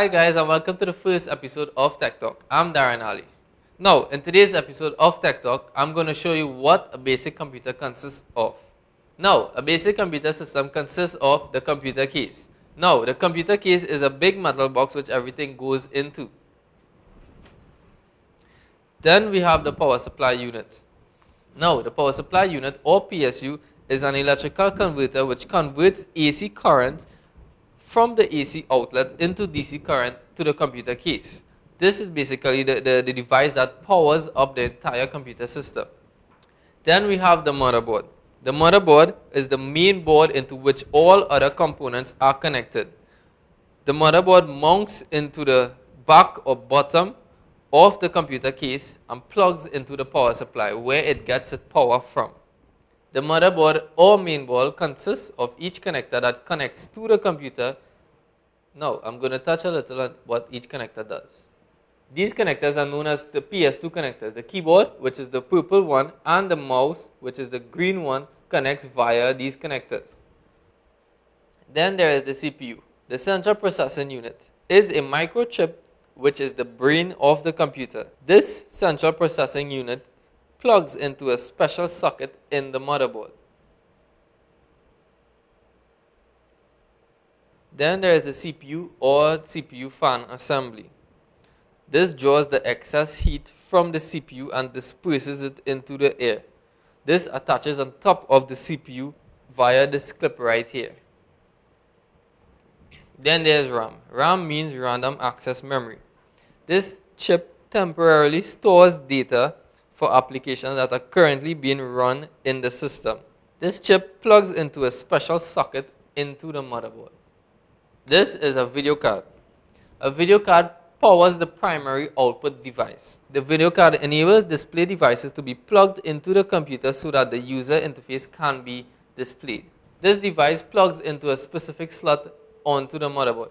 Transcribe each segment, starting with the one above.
Hi guys, and welcome to the first episode of Tech Talk. I'm Daren Ali. Now, in today's episode of Tech Talk, I'm going to show you what a basic computer consists of. Now, a basic computer system consists of the computer case. Now, the computer case is a big metal box which everything goes into. Then we have the power supply unit. Now, the power supply unit, or PSU, is an electrical converter which converts AC current from the AC outlet into DC current to the computer case. This is basically the device that powers up the entire computer system. Then we have the motherboard. The motherboard is the main board into which all other components are connected. The motherboard mounts into the back or bottom of the computer case and plugs into the power supply where it gets its power from. The motherboard or mainboard consists of each connector that connects to the computer. Now, I'm going to touch a little on what each connector does. These connectors are known as the PS2 connectors. The keyboard, which is the purple one, and the mouse, which is the green one, connects via these connectors. Then there is the CPU. The central processing unit is a microchip which is the brain of the computer. This central processing unit plugs into a special socket in the motherboard. Then there is the CPU or CPU fan assembly. This draws the excess heat from the CPU and disperses it into the air. This attaches on top of the CPU via this clip right here. Then there's RAM. RAM means random access memory. This chip temporarily stores data for applications that are currently being run in the system. This chip plugs into a special socket into the motherboard. This is a video card. A video card powers the primary output device. The video card enables display devices to be plugged into the computer so that the user interface can be displayed. This device plugs into a specific slot onto the motherboard.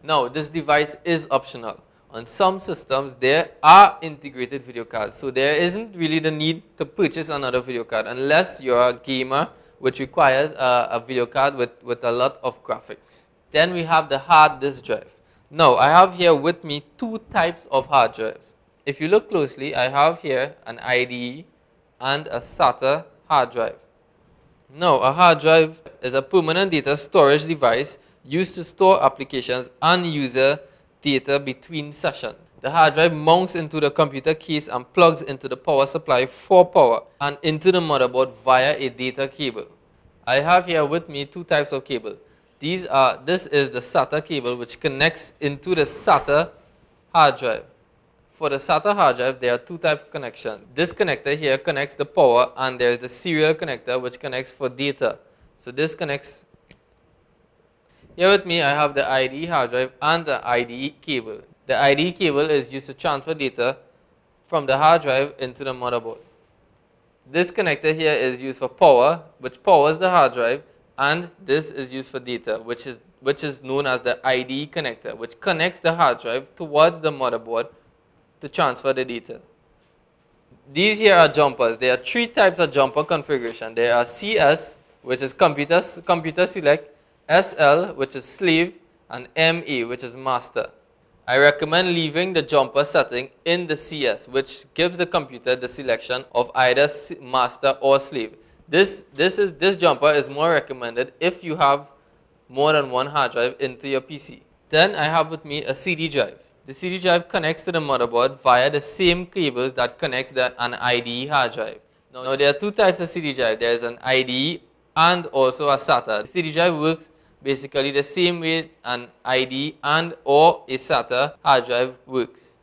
Now, this device is optional. On some systems, there are integrated video cards, so there isn't really the need to purchase another video card unless you're a gamer, which requires a video card with a lot of graphics. Then we have the hard disk drive. Now, I have here with me two types of hard drives. If you look closely, I have here an IDE and a SATA hard drive. Now, a hard drive is a permanent data storage device used to store applications and user data between sessions. The hard drive mounts into the computer case and plugs into the power supply for power and into the motherboard via a data cable. I have here with me two types of cable. This is the SATA cable which connects into the SATA hard drive. For the SATA hard drive, there are two types of connection. This connector here connects the power, and there is the serial connector which connects for data. So this connects. Here with me, I have the IDE hard drive and the IDE cable. The IDE cable is used to transfer data from the hard drive into the motherboard. This connector here is used for power, which powers the hard drive, and this is used for data, which is known as the IDE connector, which connects the hard drive towards the motherboard to transfer the data. These here are jumpers. There are three types of jumper configuration. There are CS, which is computer select, SL, which is slave, and MA, which is master. I recommend leaving the jumper setting in the CS, which gives the computer the selection of either master or slave. This jumper is more recommended if you have more than one hard drive into your PC. Then I have with me a CD drive. The CD drive connects to the motherboard via the same cables that connects an IDE hard drive. Now there are two types of CD drive. There is an IDE and also a SATA. The CD drive works basically the same way an IDE and or a SATA hard drive works.